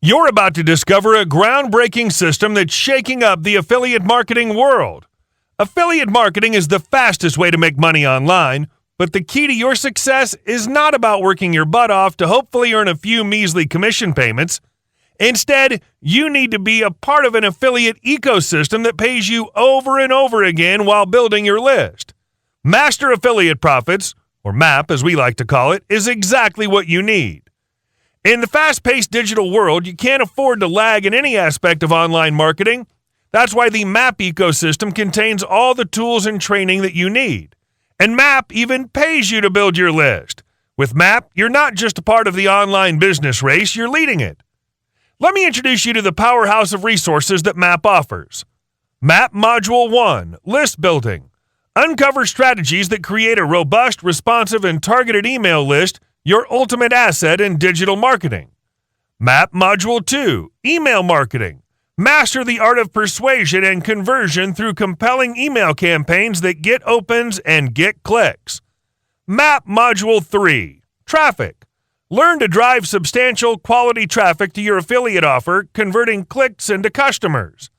You're about to discover a groundbreaking system that's shaking up the affiliate marketing world. Affiliate marketing is the fastest way to make money online, but the key to your success is not about working your butt off to hopefully earn a few measly commission payments. Instead, you need to be a part of an affiliate ecosystem that pays you over and over again while building your list. Master Affiliate Profits, or MAP as we like to call it, is exactly what you need. In the fast-paced digital world, you can't afford to lag in any aspect of online marketing. That's why the MAP ecosystem contains all the tools and training that you need. And MAP even pays you to build your list. With MAP, you're not just a part of the online business race, you're leading it. Let me introduce you to the powerhouse of resources that MAP offers. MAP Module 1, List Building. Uncover strategies that create a robust, responsive, and targeted email list, your ultimate asset in digital marketing. MAP Module 2, Email Marketing. Master the art of persuasion and conversion through compelling email campaigns that get opens and get clicks. MAP Module 3, Traffic. Learn to drive substantial quality traffic to your affiliate offer, converting clicks into customers.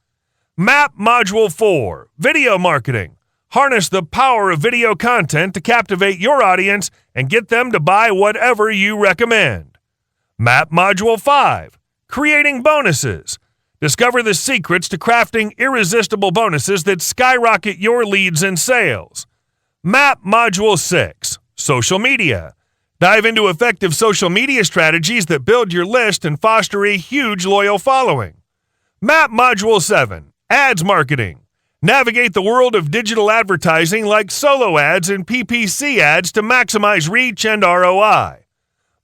MAP Module 4, Video Marketing. Harness the power of video content to captivate your audience and get them to buy whatever you recommend. MAP Module 5, Creating Bonuses. Discover the secrets to crafting irresistible bonuses that skyrocket your leads and sales. MAP Module 6, Social Media. Dive into effective social media strategies that build your list and foster a huge loyal following. MAP Module 7, Ads Marketing. Navigate the world of digital advertising like solo ads and PPC ads to maximize reach and ROI.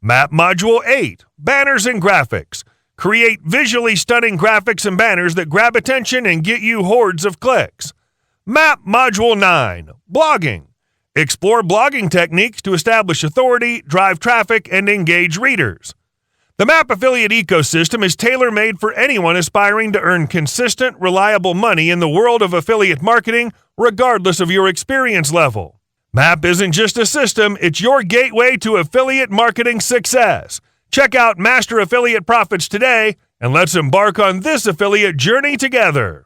MAP Module 8, Banners and Graphics. Create visually stunning graphics and banners that grab attention and get you hordes of clicks. MAP Module 9, Blogging. Explore blogging techniques to establish authority, drive traffic, and engage readers. The MAP affiliate ecosystem is tailor-made for anyone aspiring to earn consistent, reliable money in the world of affiliate marketing, regardless of your experience level. MAP isn't just a system, it's your gateway to affiliate marketing success. Check out Master Affiliate Profits today, and let's embark on this affiliate journey together.